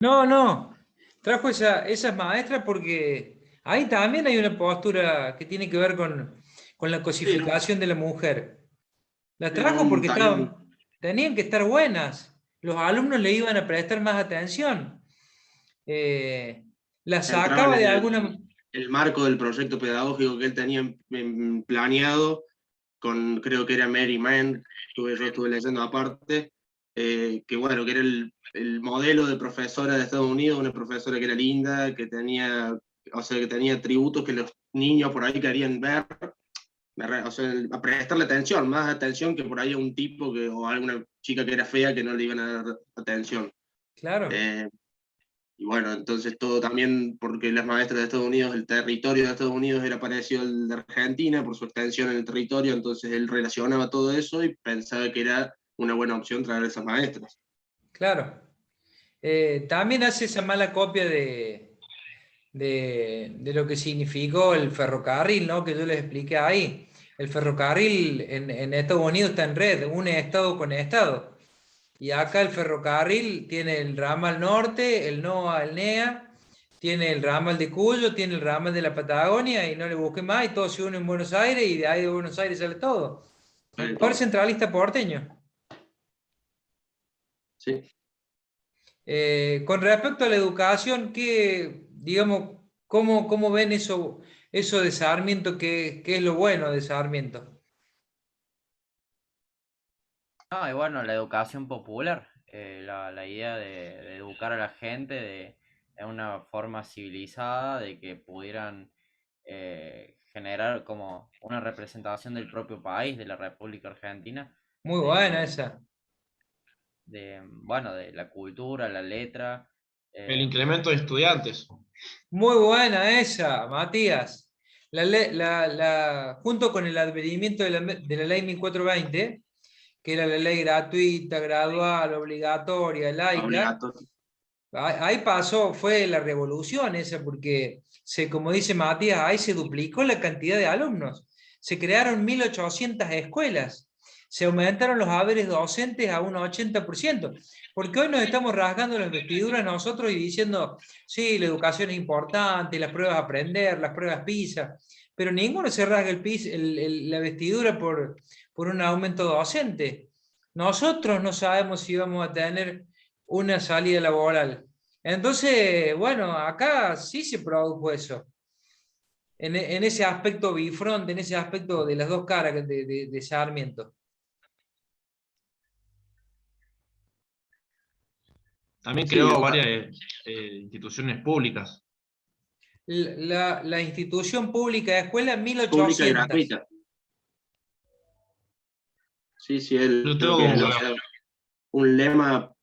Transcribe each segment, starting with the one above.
No, no, trajo esas maestras porque ahí también hay una postura que tiene que ver con la Sí, ¿no? cosificación de la mujer. La Era trajo un porque taller, tenían que estar buenas, los alumnos le iban a prestar más atención. Eh, la entraban sacaba en de alguna... el marco del proyecto pedagógico que él tenía planeado con, creo que era Mary Mann, yo estuve leyendo aparte, que bueno, que era el modelo de profesora de Estados Unidos, una profesora que era linda, que tenía, o sea, que tenía atributos que los niños por ahí querían ver, o sea, a prestarle atención, más atención que por ahí a un tipo que, o a alguna chica que era fea que no le iban a dar atención. Claro, Eh, y bueno, entonces todo también porque las maestras de Estados Unidos, el territorio de Estados Unidos era parecido al de Argentina por su extensión en el territorio, entonces él relacionaba todo eso y pensaba que era una buena opción traer esas maestras. claro. También hace esa mala copia de lo que significó el ferrocarril, ¿no? Que yo les expliqué ahí. El ferrocarril en Estados Unidos está en red, une estado con estado. Y acá el ferrocarril tiene el ramal norte, el NOA, el NEA, tiene el ramal de Cuyo, tiene el ramal de la Patagonia y no le busque más y todo se une en Buenos Aires y de ahí de Buenos Aires sale todo. El Sobre poder todo. centralista porteño. Sí. Con respecto a la educación, ¿qué, digamos, cómo ven eso de Sarmiento? ¿Qué es lo bueno de Sarmiento? No, y bueno, la educación popular, la idea de educar a la gente de una forma civilizada, de que pudieran generar como una representación del propio país, de la República Argentina, Muy buena de, esa. bueno, de la cultura, la letra. El eh, incremento de estudiantes. Muy buena esa, Matías. Junto con el advenimiento de la ley 1420, que era la ley gratuita, gradual, obligatoria, laica, Obligatorio. ahí pasó, fue la revolución esa, porque como dice Matías, ahí se duplicó la cantidad de alumnos. Se crearon 1.800 escuelas. Se aumentaron los haberes docentes a un 80%. Porque hoy nos estamos rasgando las vestiduras nosotros y diciendo, sí, la educación es importante, las pruebas a aprender, las pruebas PISA, pero ninguno se rasga la vestidura por un aumento docente. Nosotros no sabemos si vamos a tener una salida laboral. Entonces, bueno, acá sí se produjo eso. En ese aspecto bifront, en ese aspecto de las dos caras de Sarmiento. También Sí, creó varias instituciones públicas. La institución pública de escuela en pública y 1800. gratuita. Sí, sí, él Yo creo que tengo, o sea, un lema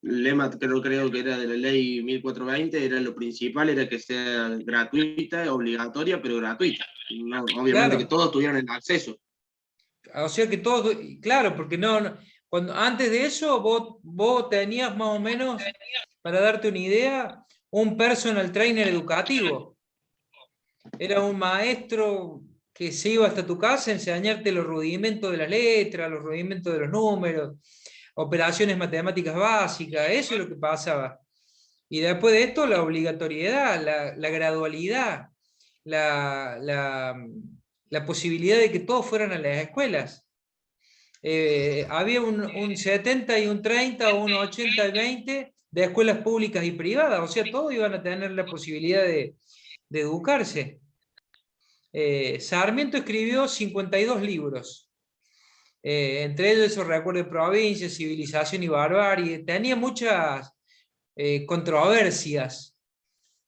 creo que era de la ley 1420, era lo principal, era que sea gratuita, obligatoria, pero gratuita. No, obviamente que Claro, todos tuvieran el acceso. o sea que todo, claro, porque cuando, antes de eso vos tenías más o menos, para darte una idea, un personal trainer educativo. Era un maestro que se iba hasta tu casa a enseñarte los rudimentos de las letras, los rudimentos de los números, operaciones matemáticas básicas, eso es lo que pasaba. Y después de esto, la obligatoriedad, la gradualidad, la, la, la posibilidad de que todos fueran a las escuelas. Había un 70 y un 30 o un 80 y 20 de escuelas públicas y privadas, o sea, todos iban a tener la posibilidad de educarse. Sarmiento escribió 52 libros, entre ellos esos recuerdos de provincia, civilización y barbarie. Tenía muchas controversias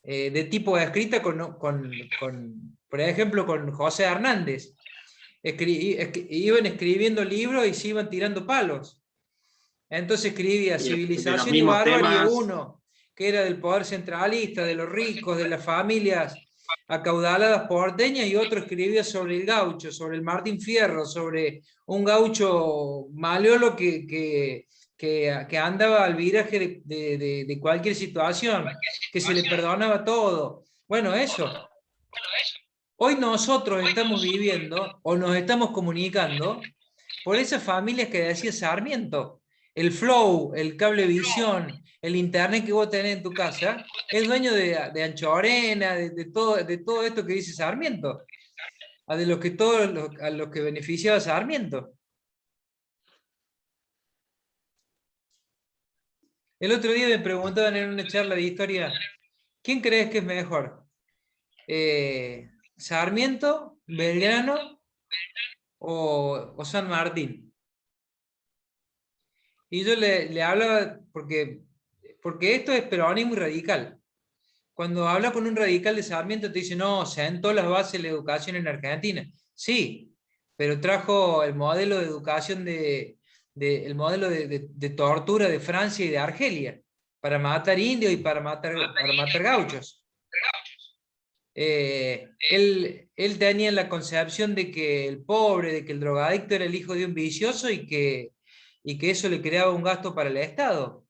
de tipo escrita por ejemplo, con José Hernández. Iban escribiendo libros y se iban tirando palos. Entonces escribía Y de los Civilización y mismos Barbarie temas, uno, que era del poder centralista, de los ricos, de las familias acaudaladas porteñas, y otro escribía sobre el gaucho, sobre el Martín Fierro, sobre un gaucho maleolo que andaba al viraje de cualquier situación, que se le perdonaba todo. Bueno, eso. Hoy nosotros estamos viviendo o nos estamos comunicando por esas familias que decía Sarmiento. El Flow, el Cablevisión, el internet que vos tenés en tu casa, es dueño de Anchorena, de todo esto que dice Sarmiento, a los que beneficiaba Sarmiento. El otro día me preguntaban en una charla de historia, ¿quién crees que es mejor? ¿Sarmiento, Belgrano o San Martín? Y yo le hablaba, porque esto es peronismo y radical. Cuando habla con un radical de Sarmiento te dice, no, sentó las bases de la educación en Argentina. Sí, pero trajo el modelo de educación el modelo de tortura de Francia y de Argelia, para matar indios y para matar gauchos. Él tenía la concepción de que el pobre, de que el drogadicto era el hijo de un vicioso y que eso le creaba un gasto para el Estado.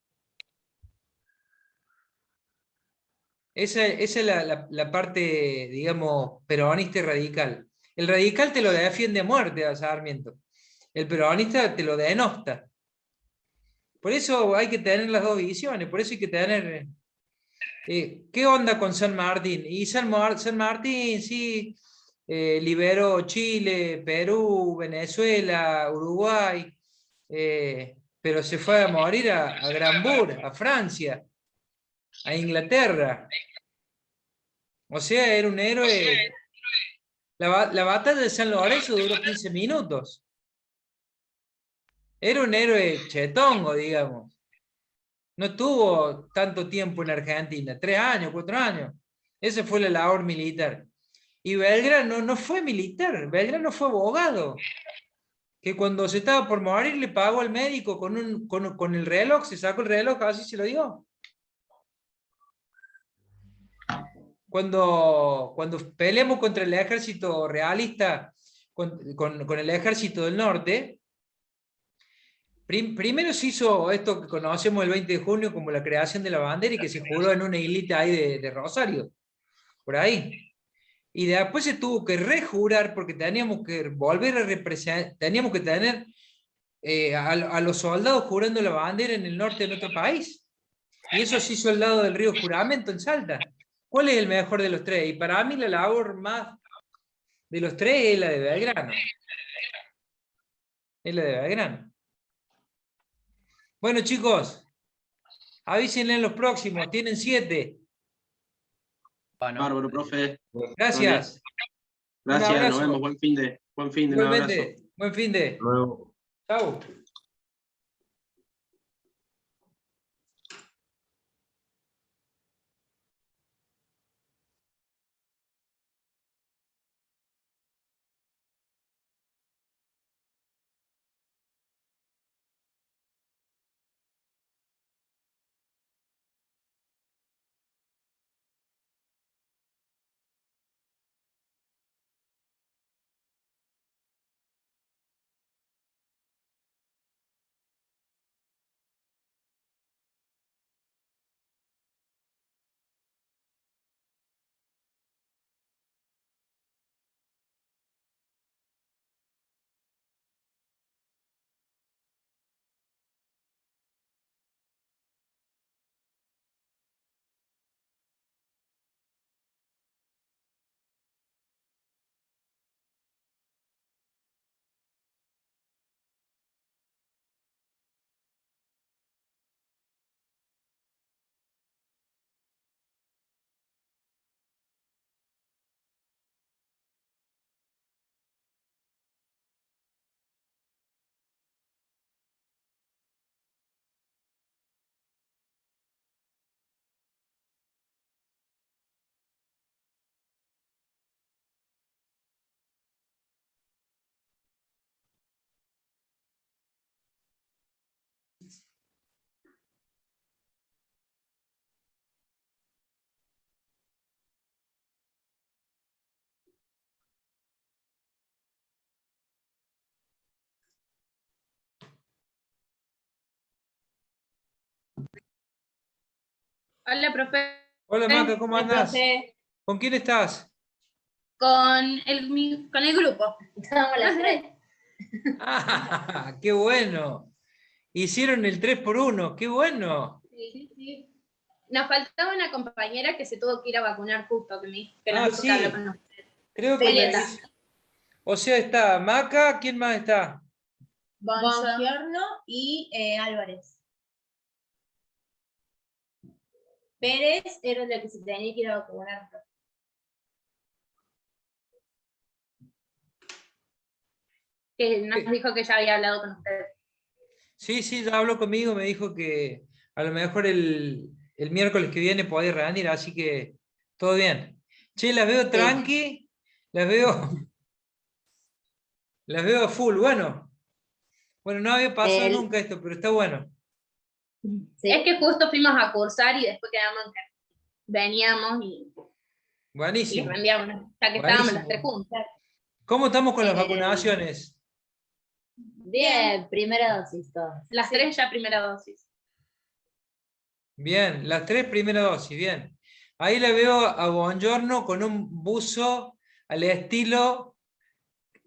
Esa es la parte, digamos, peronista y radical. El radical te lo defiende a muerte a Sarmiento. El peronista te lo denosta. Por eso hay que tener las dos visiones, por eso hay que tener... ¿qué onda con San Martín? Y San Martín, sí, liberó Chile, Perú, Venezuela, Uruguay, pero se fue a morir a Granbur, a Francia, a Inglaterra. O sea, era un héroe. La batalla de San Lorenzo duró 15 minutos. Era un héroe chetongo, digamos. No estuvo tanto tiempo en Argentina, 3 años, 4 años. Esa fue la labor militar. Y Belgrano no fue militar, Belgrano fue abogado. Que cuando se estaba por morir le pagó al médico con el reloj, se sacó el reloj, así se lo dio. Cuando peleamos contra el ejército realista, con el ejército del norte, primero se hizo esto que conocemos el 20 de junio como la creación de la bandera y que se juró en una islita ahí de Rosario, por ahí. Y después se tuvo que rejurar porque teníamos que volver a representar, teníamos que tener a los soldados jurando la bandera en el norte de nuestro país. Y eso se hizo al lado del río Juramento, en Salta. ¿Cuál es el mejor de los tres? Y para mí la labor más de los tres es la de Belgrano. Es la de Belgrano. Bueno, chicos, avísenle en los próximos, tienen 7. Bueno, Bárbaro, profe. Gracias. Un Gracias, abrazo. nos vemos. Buen fin de. Un abrazo. Igualmente, buen fin de. Luego. Chau. Hola, profe. Hola, Maca, ¿cómo andás? Profe. ¿Con quién estás? Con el grupo. Estábamos las 3. ¡Ah, qué bueno! Hicieron el 3x1, qué bueno. Sí. Nos faltaba una compañera que se tuvo que ir a vacunar justo, que nos dijo sí. que habló con usted. Creo que Violeta. o sea, está Maca, ¿quién más está? Bongiorno y Álvarez. Pérez era la que se tenía que ir a vacunar. Que nos dijo que ya había hablado con usted. Sí, ya habló conmigo, me dijo que a lo mejor el miércoles que viene podía reunir, así que todo bien. Che, las veo tranqui, las veo a full. Bueno, no había pasado nunca esto, pero está bueno. Sí. Es que justo fuimos a cursar y después quedamos en que veníamos y Buenísimo. rendíamos, o sea que estábamos las tres juntas. ¿Cómo estamos con las vacunaciones? Bien, primera dosis todas. Las tres ya primera dosis. Bien, las 3 primeras dosis, bien. Ahí la veo a Bongiorno con un buzo al estilo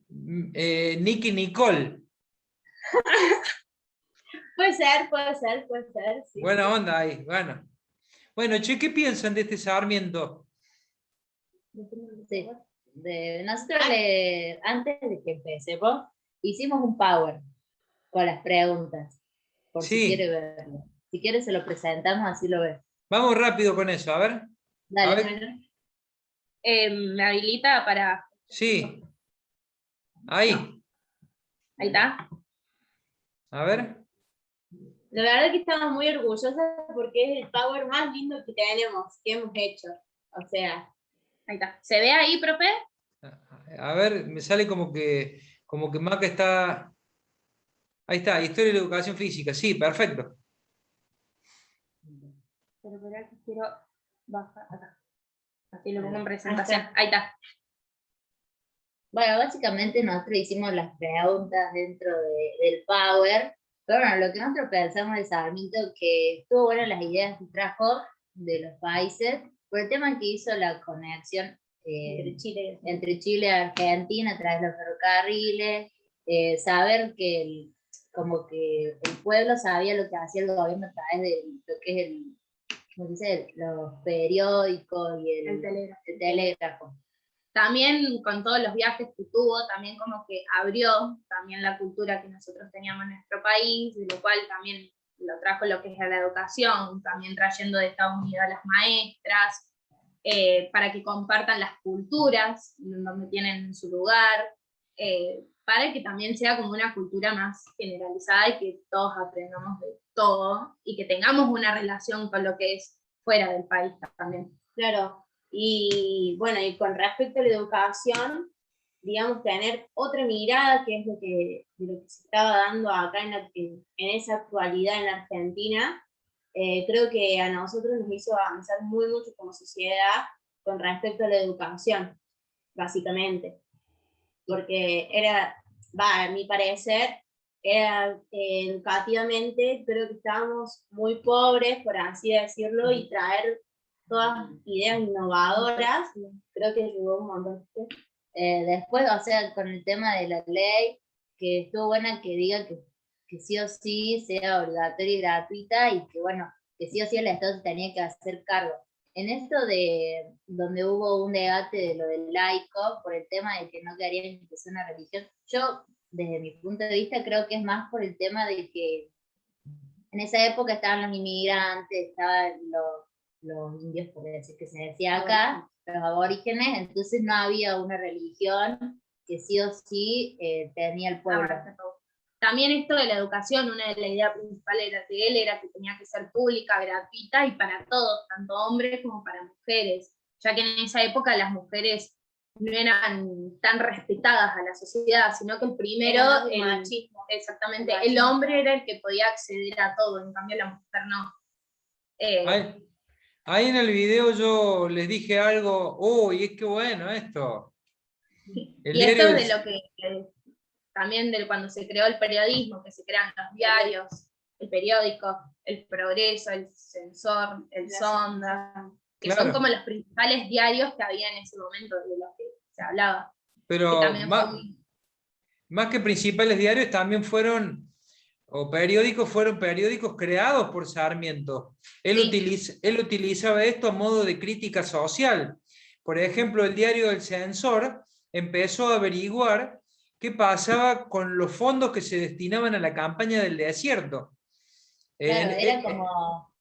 Nicky Nicole. Puede ser, sí. Buena onda ahí, bueno. Bueno, che, ¿qué piensan de este Sarmiento? Sí. Nosotros antes de que empecemos, hicimos un power con las preguntas, por Sí. si quiere verlo. Si quiere se lo presentamos, así lo ve. Vamos rápido con eso, a ver. Dale. A ver. Me habilita para... Sí. Ahí. Ahí está. A ver. La verdad que estamos muy orgullosas porque es el power más lindo que tenemos, que hemos hecho. O sea, Ahí está. ¿Se ve ahí, profe? A ver, me sale como que Maca está... Ahí está, Historia de la Educación Física. Sí, perfecto. Pero espera que quiero bajar acá. Así lo pongo en presentación. Ahí está. Bueno, básicamente nosotros hicimos las preguntas dentro del Power, pero bueno, lo que nosotros pensamos de Sarmiento, que estuvo buenas las ideas que trajo de los países, por el tema que hizo la conexión entre Chile y Argentina a través de los ferrocarriles, saber que como que el pueblo sabía lo que hacía el gobierno a través de lo que es ¿cómo se dice? Los periódicos y el telégrafo. También con todos los viajes que tuvo, también como que abrió también la cultura que nosotros teníamos en nuestro país, de lo cual también lo trajo lo que es la educación, también trayendo de Estados Unidos a las maestras, para que compartan las culturas, donde tienen su lugar, para que también sea como una cultura más generalizada y que todos aprendamos de todo y que tengamos una relación con lo que es fuera del país también. claro. Y bueno, y con respecto a la educación, digamos, tener otra mirada, que es de lo que se estaba dando acá en esa actualidad en la Argentina, creo que a nosotros nos hizo avanzar muy mucho como sociedad con respecto a la educación, básicamente. Porque a mi parecer, educativamente, creo que estábamos muy pobres, por así decirlo, y traer todas ideas innovadoras, creo que ayudó un montón. Después, o sea, con el tema de la ley, que estuvo buena que diga que sí o sí sea obligatoria y gratuita y que bueno, que sí o sí el Estado se tenía que hacer cargo. En esto de donde hubo un debate de lo del laico, por el tema de que no querían que sea una religión, yo desde mi punto de vista creo que es más por el tema de que en esa época estaban los inmigrantes, estaban los indios, por decir que se decía acá, los aborígenes, entonces no había una religión que sí o sí tenía el pueblo. También esto de la educación, una de las ideas principales de él era que tenía que ser pública, gratuita y para todos, tanto hombres como para mujeres, ya que en esa época las mujeres no eran tan respetadas a la sociedad, sino que el primero, el machismo, exactamente, el hombre era el que podía acceder a todo, en cambio la mujer no. Ahí en el video yo les dije algo, uy, es que bueno esto. Y esto es de lo que, también de cuando se creó el periodismo, que se crean los diarios, el periódico, el Progreso, el Censor, el Sonda, que claro, son como los principales diarios que había en ese momento de los que se hablaba. Pero más que principales diarios también fueron o periódicos fueron periódicos creados por Sarmiento. Él utilizaba esto a modo de crítica social. Por ejemplo, el diario El Censor empezó a averiguar qué pasaba con los fondos que se destinaban a la campaña del desierto. Claro, era como...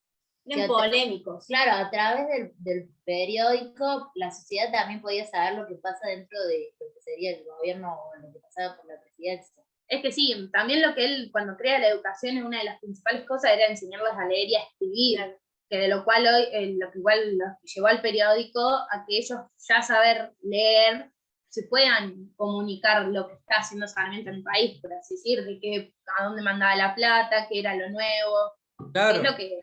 Eran polémicos. Claro, a través del periódico la sociedad también podía saber lo que pasa dentro de lo que sería el gobierno o lo que pasaba por la presidencia. Es que sí, también lo que él, cuando crea la educación, una de las principales cosas era enseñarles a leer y a escribir, que de lo cual hoy, lo que igual los llevó al periódico a que ellos ya saber leer, se puedan comunicar lo que está haciendo Sarmiento en el país, por así decir, de que, a dónde mandaba la plata, qué era lo nuevo, Claro. qué es lo que...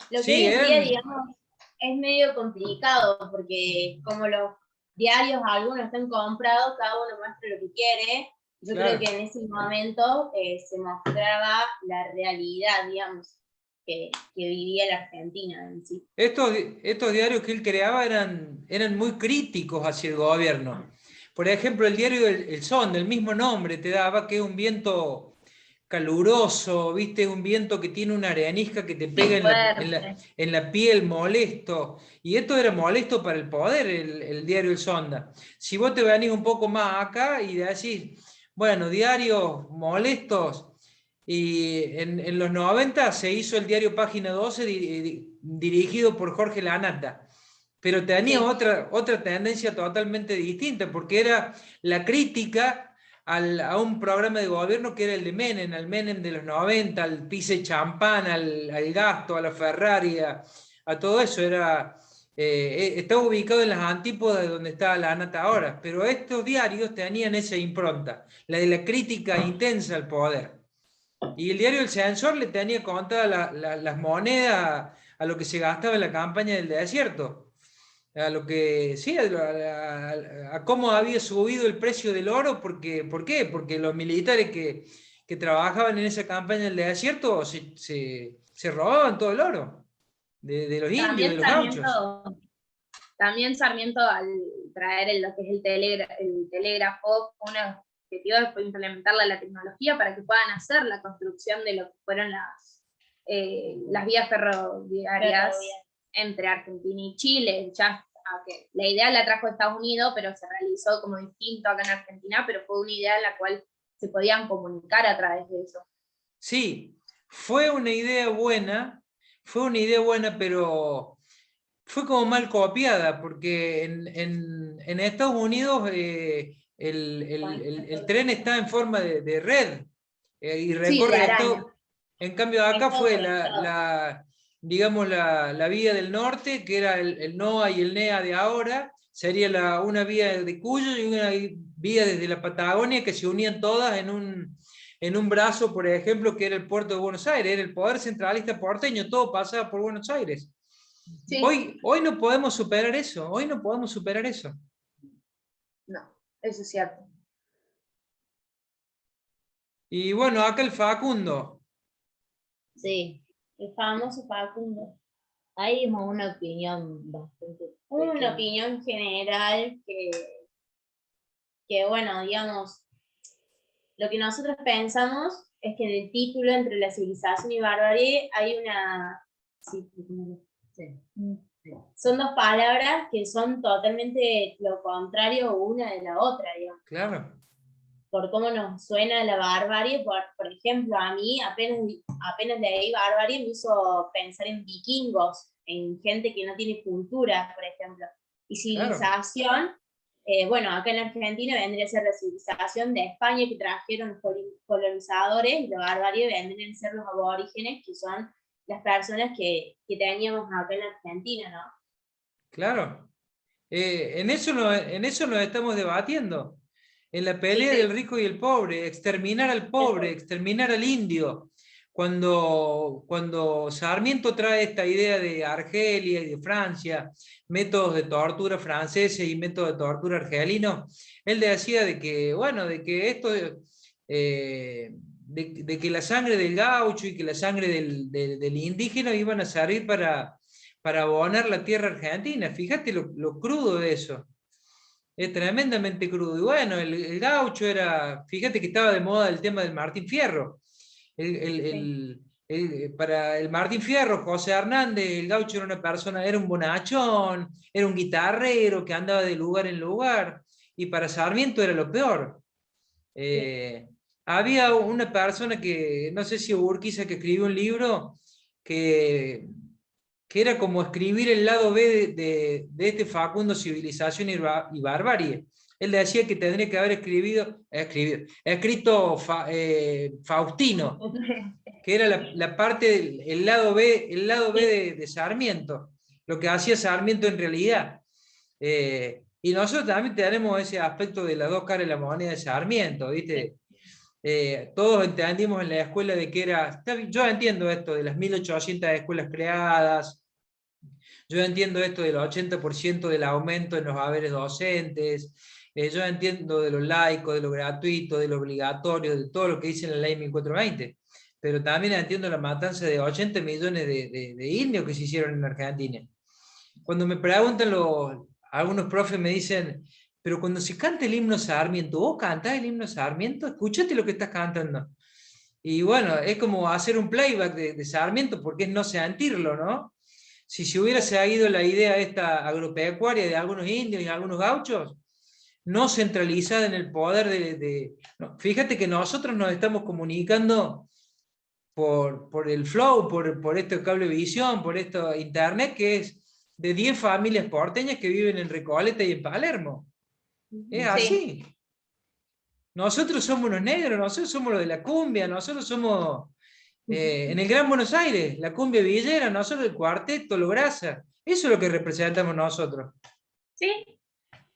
Lo que Sí, hoy en día, digamos, es medio complicado, porque como los diarios algunos están comprados, cada uno muestra lo que quiere. Yo Claro. creo que en ese momento se mostraba la realidad, digamos, que vivía la Argentina en sí. Estos diarios que él creaba eran muy críticos hacia el gobierno. Por ejemplo, el diario El Son, del mismo nombre, te daba que es un viento caluroso, ¿viste? Un viento que tiene una arenisca que te pega en la piel, molesto. Y esto era molesto para el poder, el diario El Sonda. Si vos te venís un poco más acá y decís, bueno, diarios molestos, y en los 90 se hizo el diario Página 12 dirigido por Jorge Lanata. Pero tenía otra tendencia totalmente distinta, porque era la crítica a un programa de gobierno que era el de Menem, al Menem de los 90, al pise champán, al gasto, a la Ferrari, a todo eso. Estaba ubicado en las antípodas de donde estaba la ANATA ahora, pero estos diarios tenían esa impronta, la de la crítica intensa al poder. Y el diario El Censor le tenía contadas las monedas a lo que se gastaba en la campaña del desierto. A lo que sí, a cómo había subido el precio del oro, ¿por qué? Porque los militares que trabajaban en esa campaña del desierto se robaban todo el oro de los indios, de los gauchos. También Sarmiento, al traer lo que es el telégrafo, un objetivo fue implementar la tecnología para que puedan hacer la construcción de lo que fueron las vías ferroviarias entre Argentina y Chile. Ya, okay, la idea la trajo Estados Unidos, pero se realizó como distinto acá en Argentina, pero fue una idea en la cual se podían comunicar a través de eso. Sí, fue una idea buena, pero fue como mal copiada, porque en Estados Unidos el tren está en forma de red y recorre todo. En cambio acá fue digamos la vía del norte, que era el NOA y el NEA de ahora, sería una vía de Cuyo y una vía desde la Patagonia, que se unían todas en un brazo, por ejemplo, que era el puerto de Buenos Aires, era el poder centralista porteño, todo pasaba por Buenos Aires. Sí. Hoy no podemos superar eso, No, eso es cierto. Y bueno, acá el Facundo. Sí, el famoso Facundo. Ahí dimos una opinión bastante... Una opinión general que, bueno, digamos, lo que nosotros pensamos es que en el título, entre la civilización y barbarie, hay una... Sí. Son dos palabras que son totalmente lo contrario una de la otra, digamos. Claro. Por cómo nos suena la barbarie, por ejemplo, a mí apenas leí barbarie me hizo pensar en vikingos, en gente que no tiene cultura, por ejemplo. Y civilización, claro. Bueno, acá en Argentina vendría a ser la civilización de España que trajeron los colonizadores, y la barbarie vendrían a ser los aborígenes, que son las personas que teníamos acá en Argentina, ¿no? Claro. En eso nos estamos debatiendo. En la pelea del rico y el pobre, exterminar al pobre, exterminar al indio. Cuando Sarmiento trae esta idea de Argelia y de Francia, métodos de tortura franceses y métodos de tortura argelinos, él decía de que esto... De que la sangre del gaucho y que la sangre del indígena iban a servir para abonar la tierra argentina. Fíjate lo crudo de eso. Es tremendamente crudo. Y bueno, el gaucho fíjate que estaba de moda el tema del Martín Fierro. Para el Martín Fierro, José Hernández, el gaucho era una persona, era un bonachón, era un guitarrero que andaba de lugar en lugar, y para Sarmiento era lo peor. Había una persona que, no sé si Urquiza, que escribió un libro que era como escribir el lado B de este Facundo, Civilización y Barbarie. Él decía que tendría que haber escrito Faustino, que era la parte, el lado B de Sarmiento, lo que hacía Sarmiento en realidad. Y nosotros también tenemos ese aspecto de las dos caras de la moneda de Sarmiento, ¿viste? Todos entendimos en la escuela de que era, yo entiendo esto de las 1800 escuelas creadas, yo entiendo esto del 80% del aumento en los haberes docentes, yo entiendo de lo laico, de lo gratuito, de lo obligatorio, de todo lo que dice la ley 1420, pero también entiendo la matanza de 80 millones de indios que se hicieron en Argentina. Cuando me preguntan algunos profes me dicen, pero cuando se canta el himno Sarmiento, ¿vos cantás el himno Sarmiento? Escúchate lo que estás cantando. Y bueno, es como hacer un playback de Sarmiento, porque es no sentirlo, ¿no? Si se hubiera seguido la idea esta agropecuaria de algunos indios y algunos gauchos, no centralizada en el poder no, fíjate que nosotros nos estamos comunicando por el flow, por esto de cablevisión, por esto de internet, que es de 10 familias porteñas que viven en Recoleta y en Palermo. Es así. Nosotros somos los negros, nosotros somos los de la cumbia, nosotros somos en el Gran Buenos Aires, la cumbia villera, nosotros el cuarteto, lo grasa. Eso es lo que representamos nosotros. Sí.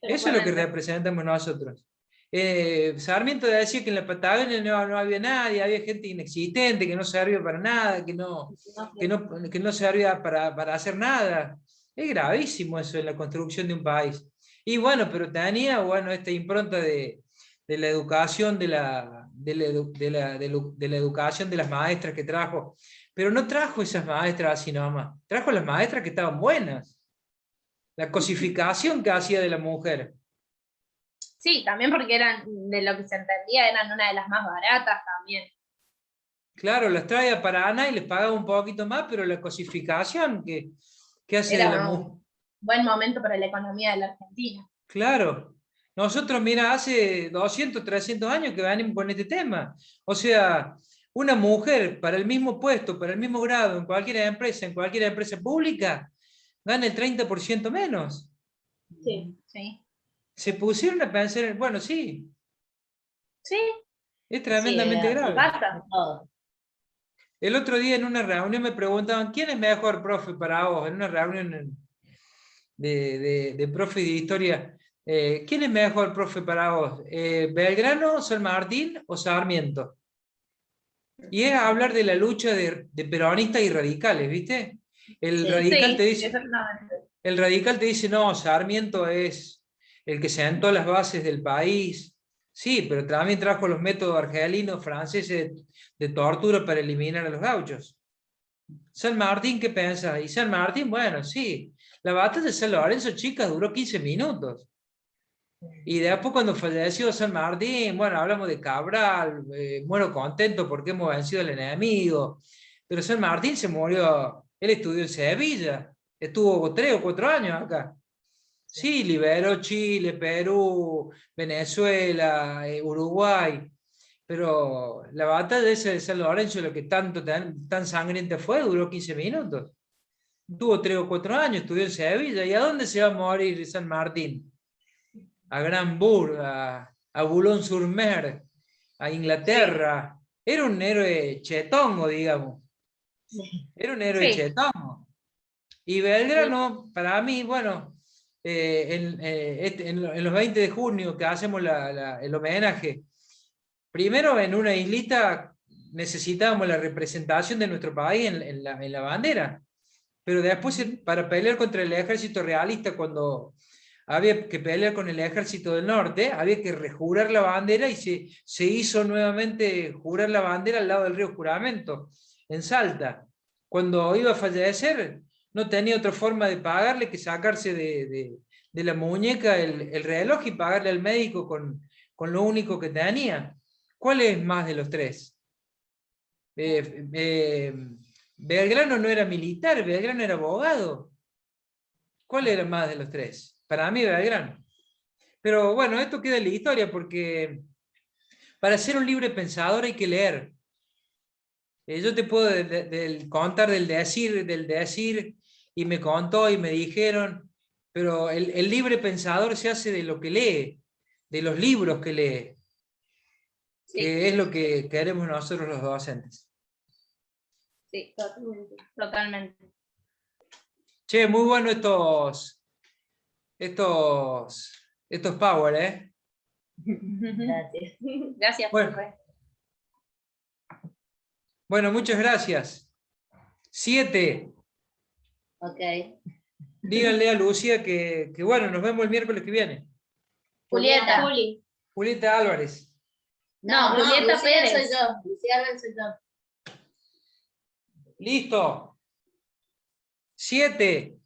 Eso es lo que representamos nosotros. Sarmiento decía que en la Patagonia no había nadie, había gente inexistente, que no servía para nada, que no servía para hacer nada. Es gravísimo eso en la construcción de un país. Y bueno, pero tenía esta impronta de la educación, de la educación de las maestras que trajo. Pero no trajo esas maestras así nomás, trajo las maestras que estaban buenas. La cosificación que hacía de la mujer. Sí, también porque eran, de lo que se entendía, eran una de las más baratas también. Claro, las traía para Ana y les pagaba un poquito más, pero la cosificación que hace de la mujer. Un buen momento para la economía de la Argentina. Claro. Nosotros, mira, hace 200, 300 años que venimos con este tema. O sea, una mujer para el mismo puesto, para el mismo grado, en cualquier empresa pública, gana el 30% menos. Sí, sí. Se pusieron a pensar, bueno, sí. Sí. Es tremendamente grave. Pasa todo. El otro día en una reunión me preguntaban, ¿quién es mejor profe para vos? En una reunión de profe de historia, ¿quién es mejor profe para vos? ¿Belgrano, San Martín o Sarmiento? Y es hablar de la lucha de peronistas y radicales, ¿viste? El radical te dice, no, Sarmiento es el que sentó las bases del país. Sí, pero también trajo los métodos argelinos, franceses de tortura para eliminar a los gauchos. San Martín, ¿qué piensa? Y San Martín, bueno, sí, la batalla de San Lorenzo, chicas, duró 15 minutos. Y después cuando falleció San Martín, bueno, hablamos de Cabral, muero contento porque hemos vencido al enemigo. Pero San Martín se murió, él estudió en Sevilla, estuvo 3 o 4 años acá. Sí, liberó Chile, Perú, Venezuela, Uruguay, pero la batalla esa de San Lorenzo, lo que tan sangrienta fue, duró 15 minutos. Tuvo 3 o 4 años, estudió en Sevilla. ¿Y a dónde se va a morir San Martín? A Granburg, a Boulogne-sur-Mer, a Inglaterra. Sí. Era un héroe chetongo, digamos. Era un héroe chetongo. Y Belgrano, para mí, bueno, en los 20 de junio que hacemos el homenaje, primero en una islita necesitábamos la representación de nuestro país en la bandera, pero después para pelear contra el ejército realista, cuando había que pelear con el ejército del norte, había que rejurar la bandera y se hizo nuevamente jurar la bandera al lado del río Juramento, en Salta. Cuando iba a fallecer, no tenía otra forma de pagarle que sacarse de la muñeca el reloj y pagarle al médico con lo único que tenía. ¿Cuál es más de los tres? Belgrano no era militar, Belgrano era abogado. ¿Cuál era más de los tres? Para mí Belgrano. Pero bueno, esto queda en la historia porque para ser un libre pensador hay que leer. Yo te puedo contar del decir, y me contó y me dijeron, pero el libre pensador se hace de lo que lee, de los libros que lee, que es lo que queremos nosotros los docentes. Sí, totalmente. Totalmente. Che, muy bueno estos power, ¿eh? Gracias. Gracias, Bueno. profe. Bueno, muchas gracias. 7. Ok. Díganle a Lucía que bueno, nos vemos el miércoles que viene. Julieta. Juli. Julieta Álvarez. No, Julieta Lucía Pérez. soy yo. Lucía Álvarez soy yo. Listo. 7.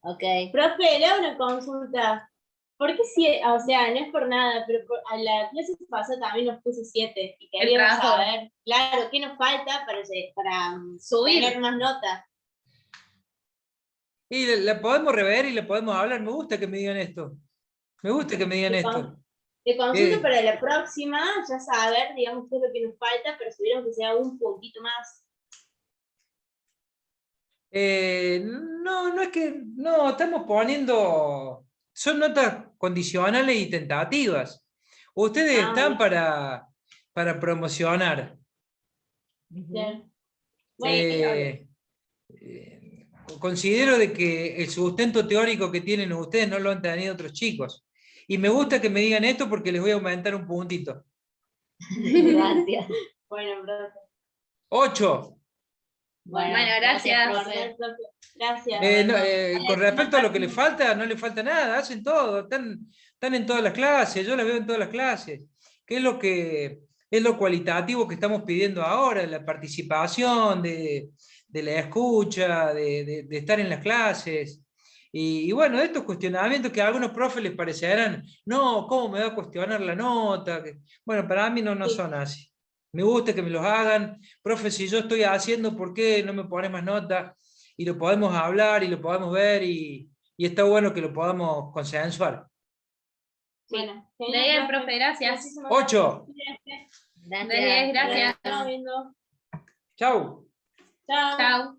Ok. Profe, le hago una consulta. ¿Por qué o sea, no es por nada, pero a la clase pasada también nos puso 7 y queríamos trabajo. saber, claro, qué nos falta para Subir. tener más notas? Y la podemos rever y le podemos hablar. Me gusta que me digan esto. Me gusta que me digan esto. De consulta Eh. para la próxima, ya saber, digamos, qué es lo que nos falta, pero si vieron que sea un puntito más. No es que. No, estamos poniendo. Son notas condicionales y tentativas. Ustedes están para promocionar. Bien. Eh, Considero de que el sustento teórico que tienen ustedes no lo han tenido otros chicos. Y me gusta que me digan esto porque les voy a aumentar un puntito. Gracias. Bueno, profe. 8. Bueno, gracias. Profe. Gracias. Con respecto a lo que les falta, no les falta nada, hacen todo, están en todas las clases, yo las veo en todas las clases. ¿Qué es lo cualitativo que estamos pidiendo ahora? La participación, de la escucha, de estar en las clases. Y bueno, estos cuestionamientos que a algunos profes les parecerán, no, ¿cómo me va a cuestionar la nota? Bueno, para mí no son así. Me gusta que me los hagan. Profe, si yo estoy haciendo, ¿por qué no me pones más nota? Y lo podemos hablar y lo podemos ver y está bueno que lo podamos consensuar. Bueno, Bien, profe, gracias. 8. Gracias. Gracias. Estamos viendo. Chau. Chao. Chao.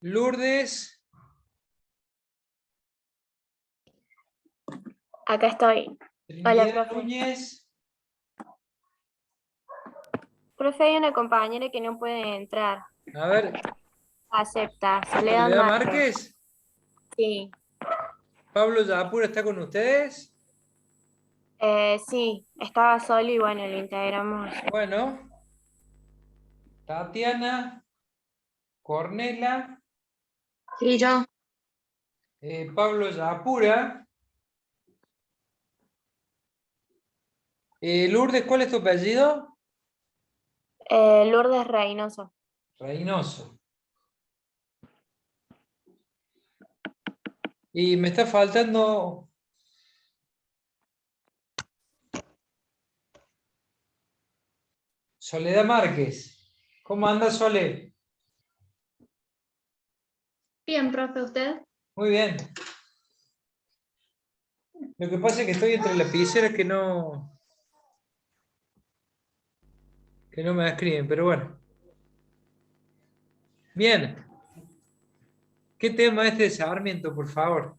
Lourdes. Acá estoy. Trinidad profe. Núñez. Profe, hay una compañera que no puede entrar. A ver, Acepta. Soledad Soledad Márquez. Márquez. Sí. Pablo Yapur está con ustedes. Sí, estaba solo y bueno, lo integramos. Bueno. Tatiana. Cornela. Sí, yo. Pablo Yapura. Lourdes, ¿cuál es tu apellido? Lourdes Reynoso. Reynoso. Y me está faltando... Soledad Márquez. ¿Cómo anda, Sole? Bien, profe, ¿usted? Muy bien. Lo que pasa es que estoy entre lapiceras que no me escriben, pero bueno. Bien. ¿Qué tema es este de Sarmiento, por favor?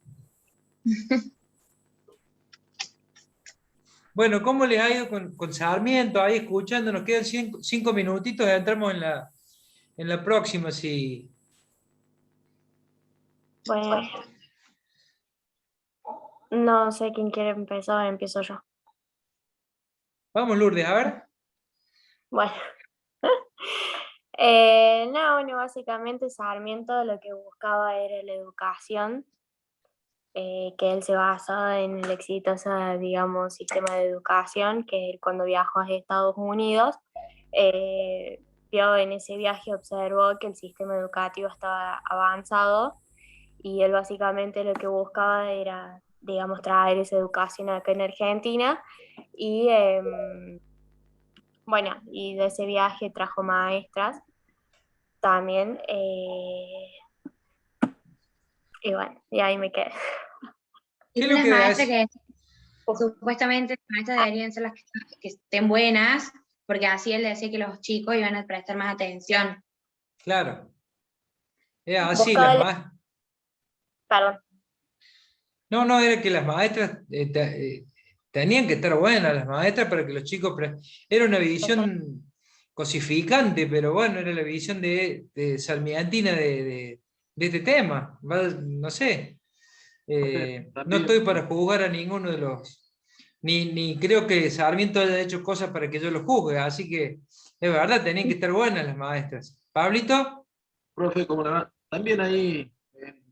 Bueno, ¿cómo les ha ido con Sarmiento? Ahí escuchando, nos quedan 5 minutitos, ya entramos en la próxima, si... Bueno, no sé quién quiere empezar, empiezo yo. Vamos, Lourdes, a ver. Bueno. No, bueno, básicamente Sarmiento lo que buscaba era la educación, que él se basaba en el exitoso, digamos, sistema de educación, que él cuando viajó a Estados Unidos, vio en ese viaje, observó que el sistema educativo estaba avanzado y él básicamente lo que buscaba era, digamos, traer esa educación acá en Argentina y, bueno, y de ese viaje trajo maestras también, y bueno, y ahí me quedé. ¿Qué Y es lo las que maestras hace? que supuestamente las maestras deberían ser las que estén buenas, porque así él decía que los chicos iban a prestar más atención. Claro. Es así, Buscaba perdón. No, era que las maestras tenían que estar buenas, las maestras, para que los chicos... Era una visión cosificante, pero bueno, era la visión de sarmientina de este tema. No sé. No estoy para juzgar a ninguno de los... Ni creo que Sarmiento haya hecho cosas para que yo lo juzgue, así que es verdad, tenían que estar buenas las maestras. ¿Pablito? Profe, como también ahí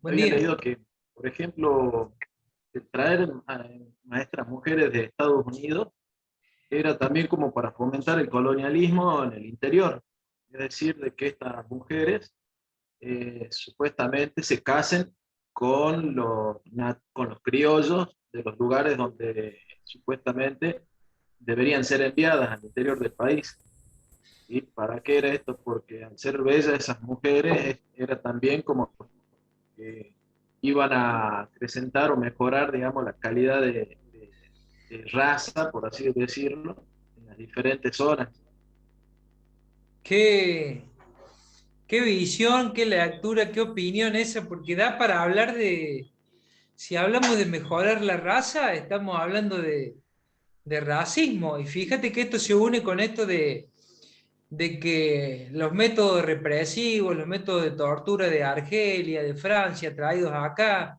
Buen había día. leído que, por ejemplo, traer maestras mujeres de Estados Unidos era también como para fomentar el colonialismo en el interior. Es decir, de que estas mujeres supuestamente se casen con los criollos de los lugares donde supuestamente deberían ser enviadas al interior del país. ¿Y para qué era esto? Porque al ser bellas esas mujeres era también como que iban a acrecentar o mejorar, digamos, la calidad de raza, por así decirlo, en las diferentes zonas. Qué visión, qué lectura, qué opinión esa, porque da para hablar de... Si hablamos de mejorar la raza, estamos hablando de racismo. Y fíjate que esto se une con esto de que los métodos represivos, los métodos de tortura de Argelia, de Francia, traídos acá,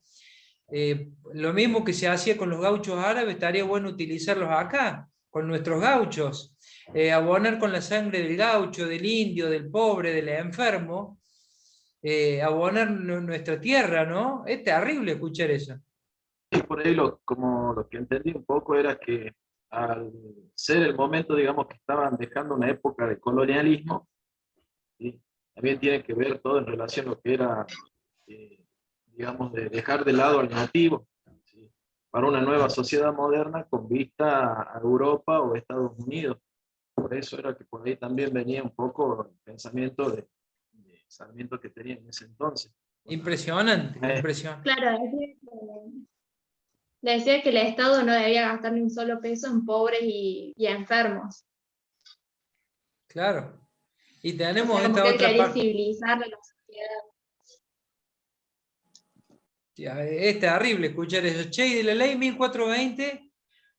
lo mismo que se hacía con los gauchos árabes, estaría bueno utilizarlos acá, con nuestros gauchos. Abonar con la sangre del gaucho, del indio, del pobre, del enfermo, abonar nuestra tierra, ¿no? Es terrible escuchar eso. Y por ahí como lo que entendí un poco era que al ser el momento, digamos, que estaban dejando una época de colonialismo, ¿sí? También tiene que ver todo en relación a lo que era, digamos, de dejar de lado al nativo, ¿sí? Para una nueva sociedad moderna con vista a Europa o Estados Unidos. Por eso era que por ahí también venía un poco el pensamiento de Sarmiento que tenía en ese entonces. Impresionante, impresionante. Claro, decía que el Estado no debía gastar ni un solo peso en pobres y enfermos. Claro. Y O tenemos sea, como esta que él otra quería parte. civilizar a la sociedad. Es terrible escuchar eso. Che, y de la ley 1420,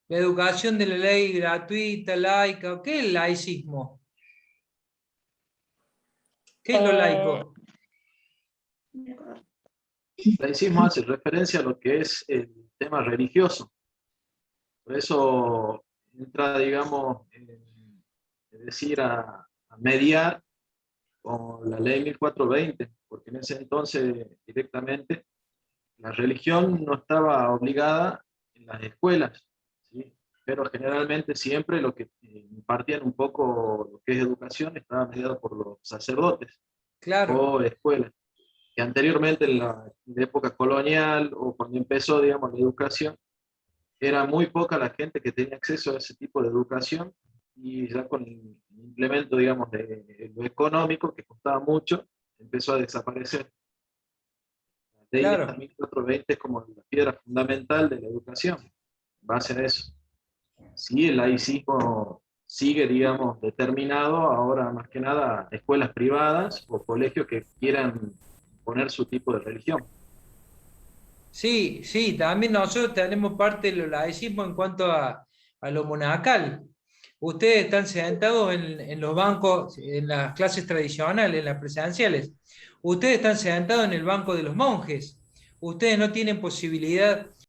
la educación de la ley gratuita, laica, ¿qué es el laicismo? ¿Qué es lo laico? El laicismo hace referencia a lo que es el tema religioso. Por eso entra, digamos, es decir, a mediar con la ley 1420, porque en ese entonces directamente la religión no estaba obligada en las escuelas, ¿sí? Pero generalmente siempre lo que impartían un poco lo que es educación estaba mediado por los sacerdotes Claro, o escuelas. Que anteriormente en la época colonial o cuando empezó, digamos, la educación, era muy poca la gente que tenía acceso a ese tipo de educación y ya con el implemento, digamos, de lo económico, que costaba mucho, empezó a desaparecer. La ley esta claro. 1420 es como la piedra fundamental de la educación, en base a eso. Sí, el laicismo sigue, digamos, determinado ahora más que nada a escuelas privadas o colegios que quieran poner su tipo de religión. Sí, sí, también nosotros tenemos parte del laicismo en cuanto a lo monacal. Ustedes están sentados en los bancos, en las clases tradicionales, en las presenciales. Ustedes están sentados en el banco de los monjes. Ustedes no tienen posibilidad